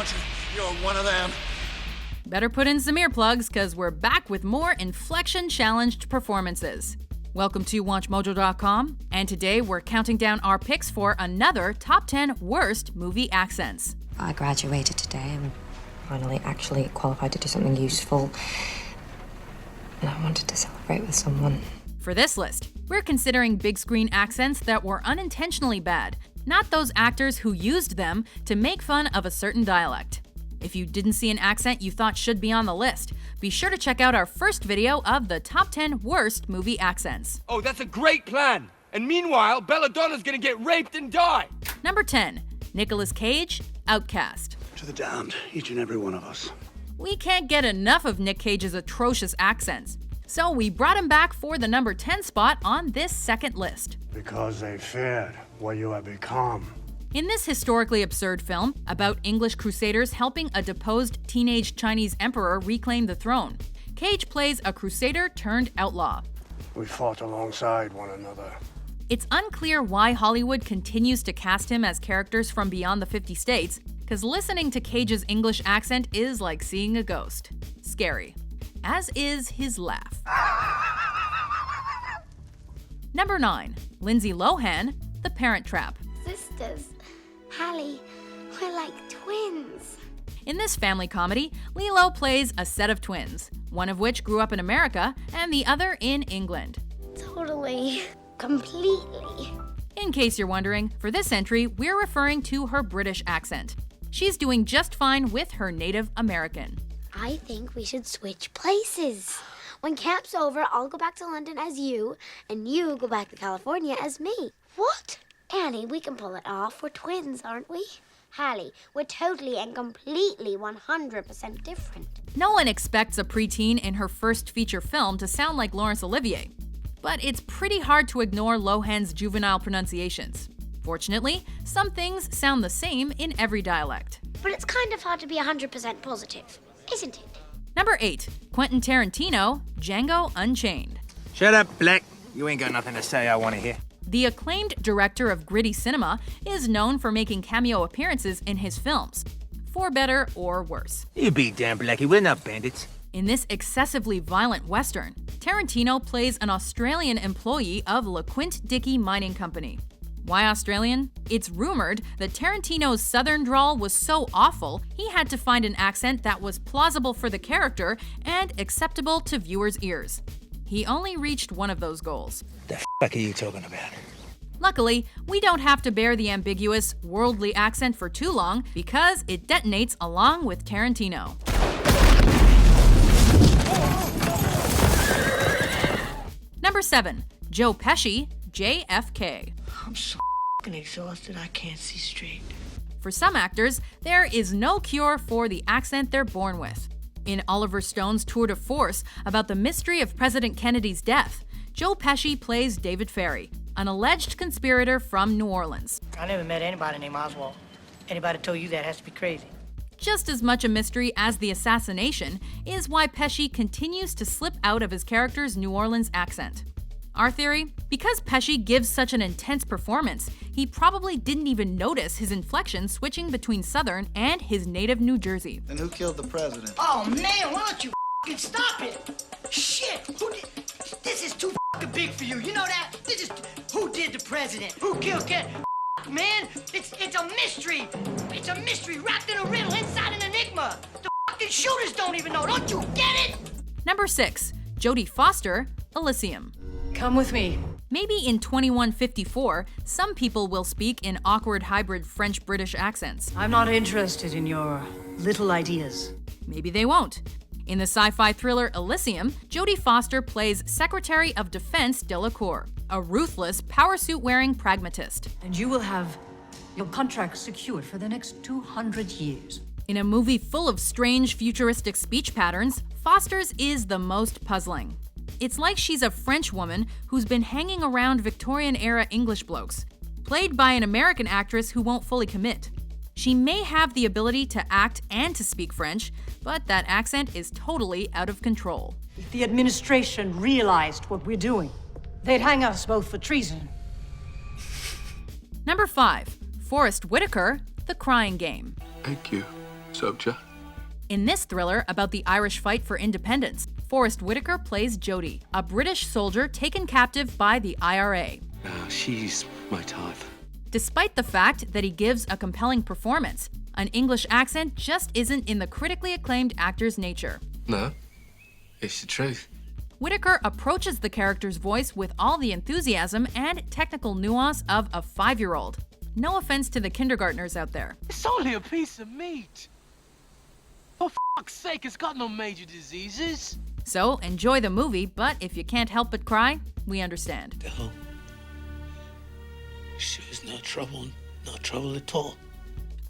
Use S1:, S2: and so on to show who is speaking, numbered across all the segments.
S1: aren't you? You're one of them.
S2: Better put in some earplugs, because we're back with more inflection-challenged performances. Welcome to WatchMojo.com, and today we're counting down our picks for another Top 10 Worst Movie Accents.
S3: I graduated today and finally actually qualified to do something useful. And I wanted to celebrate with someone.
S2: For this list, we're considering big screen accents that were unintentionally bad, not those actors who used them to make fun of a certain dialect. If you didn't see an accent you thought should be on the list, be sure to check out our first video of the Top 10 Worst Movie Accents.
S4: Oh, that's a great plan! And meanwhile, Belladonna's gonna get raped and die!
S2: Number 10. Nicolas Cage, Outcast.
S1: To the damned, each and every one of us.
S2: We can't get enough of Nick Cage's atrocious accents, so we brought him back for the number 10 spot on this second list.
S5: Because they feared what you have become.
S2: In this historically absurd film about English crusaders helping a deposed teenage Chinese emperor reclaim the throne, Cage plays a crusader turned outlaw.
S5: We fought alongside one another.
S2: It's unclear why Hollywood continues to cast him as characters from beyond the 50 states, because listening to Cage's English accent is like seeing a ghost. Scary. As is his laugh. Number 9. Lindsay Lohan, The Parent Trap.
S6: Sisters. Hallie, we're like twins.
S2: In this family comedy, Lilo plays a set of twins, one of which grew up in America and the other in England.
S6: Totally. Completely.
S2: In case you're wondering, for this entry, we're referring to her British accent. She's doing just fine with her native American.
S6: I think we should switch places. When camp's over, I'll go back to London as you, and you go back to California as me. What? Annie, we can pull it off. We're twins, aren't we? Hallie, we're totally and completely 100% different.
S2: No one expects a preteen in her first feature film to sound like Laurence Olivier, but it's pretty hard to ignore Lohan's juvenile pronunciations. Fortunately, some things sound the same in every dialect.
S6: But it's kind of hard to be 100% positive, isn't it?
S2: Number 8. Quentin Tarantino, Django Unchained.
S4: Shut up, Black. You ain't got nothing to say I want to hear.
S2: The acclaimed director of gritty cinema is known for making cameo appearances in his films, for better or worse.
S4: You be damn, Blackie. We're not bandits.
S2: In this excessively violent Western, Tarantino plays an Australian employee of LeQuint Dickey Mining Company. Why Australian? It's rumored that Tarantino's southern drawl was so awful, he had to find an accent that was plausible for the character and acceptable to viewers' ears. He only reached one of those goals.
S4: The fuck are you talking about?
S2: Luckily, we don't have to bear the ambiguous, worldly accent for too long because it detonates along with Tarantino. Number 7. Joe Pesci, JFK.
S7: I'm so exhausted I can't see straight.
S2: For some actors, there is no cure for the accent they're born with. In Oliver Stone's tour de force about the mystery of President Kennedy's death, Joe Pesci plays David Ferry, an alleged conspirator from New Orleans.
S7: I never met anybody named Oswald. Anybody told you that has to be crazy.
S2: Just as much a mystery as the assassination is why Pesci continues to slip out of his character's New Orleans accent. Our theory? Because Pesci gives such an intense performance, he probably didn't even notice his inflection switching between Southern and his native New Jersey.
S1: And who killed the president?
S7: Oh man, why don't you f***ing stop it? Shit! This is too f***ing big for you. You know that? Who did the president? Who killed Ken? Man, it's a mystery. It's a mystery wrapped in a riddle inside an enigma. The f***ing shooters don't even know. Don't you get it?
S2: Number 6. Jodie Foster, Elysium.
S8: Come with me.
S2: Maybe in 2154, some people will speak in awkward hybrid French-British accents.
S8: I'm not interested in your little ideas.
S2: Maybe they won't. In the sci-fi thriller Elysium, Jodie Foster plays Secretary of Defense Delacour, a ruthless, power suit-wearing pragmatist.
S8: And you will have your contract secured for the next 200 years.
S2: In a movie full of strange, futuristic speech patterns, Foster's is the most puzzling. It's like she's a French woman who's been hanging around Victorian-era English blokes, played by an American actress who won't fully commit. She may have the ability to act and to speak French, but that accent is totally out of control.
S8: If the administration realized what we're doing, they'd hang us both for treason.
S2: Number 5. Forrest Whitaker, The Crying Game.
S9: Thank you
S4: Sobcher.
S2: In this thriller about the Irish fight for independence, Forrest Whitaker plays Jodie, a British soldier taken captive by the IRA.
S4: She's my type.
S2: Despite the fact that he gives a compelling performance, an English accent just isn't in the critically acclaimed actor's nature.
S4: No, it's the truth.
S2: Whitaker approaches the character's voice with all the enthusiasm and technical nuance of a 5-year-old. No offense to the kindergartners out there.
S9: It's only a piece of meat. For fuck's sake, it's got no major diseases.
S2: So enjoy the movie, but if you can't help but cry, we understand.
S1: Bill, she was no trouble at all.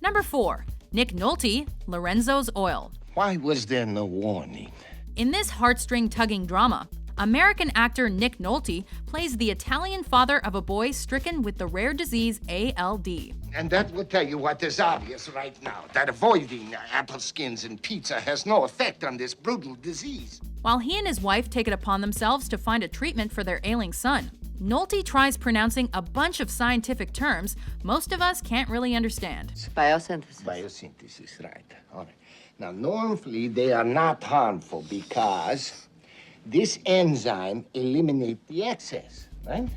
S2: Number 4, Nick Nolte, Lorenzos Oil.
S10: Why was there no warning?
S2: In this heartstring-tugging drama, American actor Nick Nolte plays the Italian father of a boy stricken with the rare disease ALD.
S10: And that will tell you what is obvious right now, that avoiding apple skins and pizza has no effect on this brutal disease.
S2: While he and his wife take it upon themselves to find a treatment for their ailing son, Nolte tries pronouncing a bunch of scientific terms most of us can't really understand.
S3: Biosynthesis.
S10: Biosynthesis, right. All right. Now, normally they are not harmful because this enzyme eliminates the excess, right?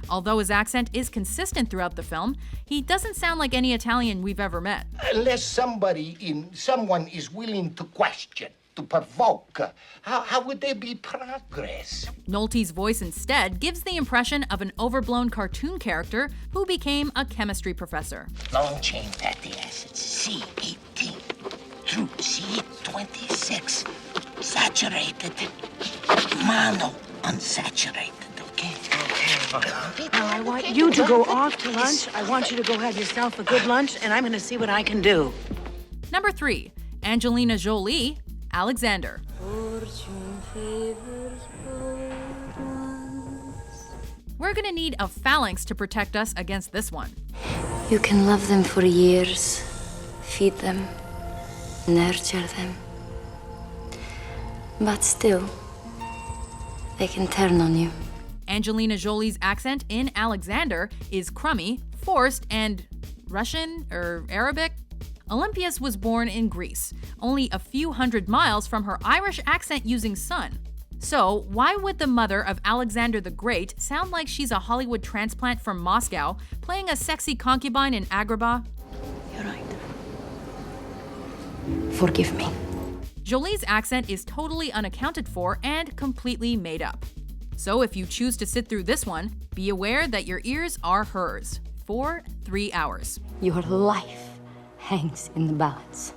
S2: Although his accent is consistent throughout the film, he doesn't sound like any Italian we've ever met.
S10: Unless someone is willing to question, to provoke, how would there be progress?
S2: Nolte's voice instead gives the impression of an overblown cartoon character who became a chemistry professor.
S10: Long-chain fatty acids, C18, through C26, saturated, mono-unsaturated, okay?
S8: Now, I want you to go off to lunch. I want you to go have yourself a good lunch, and I'm going to see what I can do.
S2: Number 3, Angelina Jolie, Alexander. We're gonna need a phalanx to protect us against this one.
S3: You can love them for years, feed them, nurture them. But still, they can turn on you.
S2: Angelina Jolie's accent in Alexander is crummy, forced, and Russian or Arabic. Olympias was born in Greece, only a few hundred miles from her Irish accent-using son. So why would the mother of Alexander the Great sound like she's a Hollywood transplant from Moscow, playing a sexy concubine in Agrabah?
S3: You're right. Forgive me.
S2: Jolie's accent is totally unaccounted for and completely made up. So if you choose to sit through this one, be aware that your ears are hers for 3 hours.
S3: Your life hangs in the balance.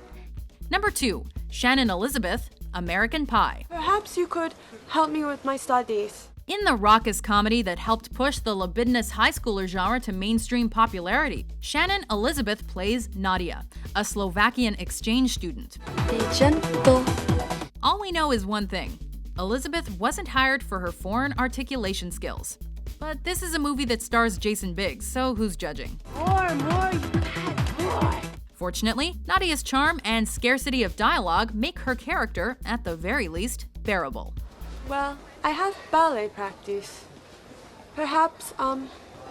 S2: Number 2, Shannon Elizabeth, American Pie.
S11: Perhaps you could help me with my studies.
S2: In the raucous comedy that helped push the libidinous high schooler genre to mainstream popularity, Shannon Elizabeth plays Nadia, a Slovakian exchange student.
S3: Be gentle.
S2: All we know is one thing. Elizabeth wasn't hired for her foreign articulation skills. But this is a movie that stars Jason Biggs, so who's judging?
S11: More, you bad boy.
S2: Fortunately, Nadia's charm and scarcity of dialogue make her character, at the very least, bearable.
S11: Well, I have ballet practice. Perhaps,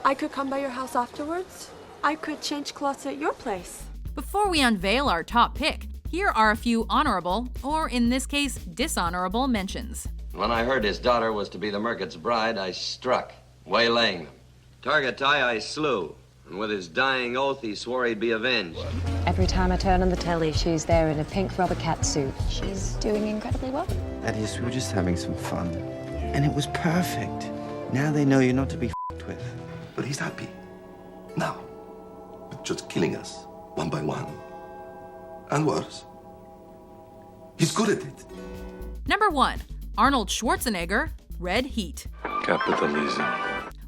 S11: I could come by your house afterwards? I could change clothes at your place.
S2: Before we unveil our top pick, here are a few honorable, or in this case, dishonorable mentions.
S12: When I heard his daughter was to be the Merkit's bride, I struck, waylaying them. Targetai I slew, and with his dying oath, he swore he'd be avenged.
S3: Every time I turn on the telly, she's there in a pink rubber cat suit. She's doing incredibly well.
S13: Thaddeus, we were just having some fun. And it was perfect. Now they know you're not to be f***ed with.
S14: But he's happy. Now. With just killing us, one by one. And worse. He's good at it.
S2: Number 1, Arnold Schwarzenegger, Red Heat.
S4: Capitalism.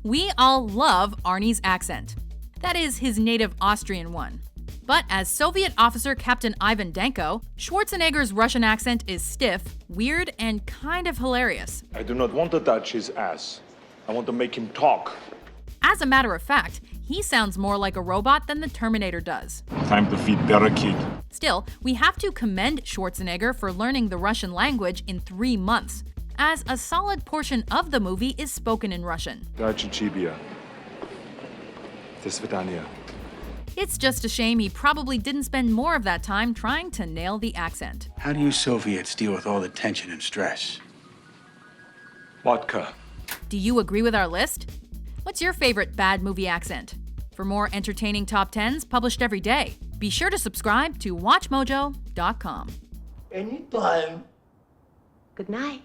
S2: We all love Arnie's accent. That is his native Austrian one. But as Soviet officer Captain Ivan Danko, Schwarzenegger's Russian accent is stiff, weird, and kind of hilarious.
S15: I do not want to touch his ass. I want to make him talk.
S2: As a matter of fact, he sounds more like a robot than the Terminator does.
S15: Time to feed Parakeet.
S2: Still, we have to commend Schwarzenegger for learning the Russian language in 3 months, as a solid portion of the movie is spoken in Russian.
S15: До свидания.
S2: It's just a shame he probably didn't spend more of that time trying to nail the accent.
S16: How do you Soviets deal with all the tension and stress?
S15: Vodka.
S2: Do you agree with our list? What's your favorite bad movie accent? For more entertaining top 10s published every day, be sure to subscribe to WatchMojo.com.
S10: Anytime.
S3: Good night.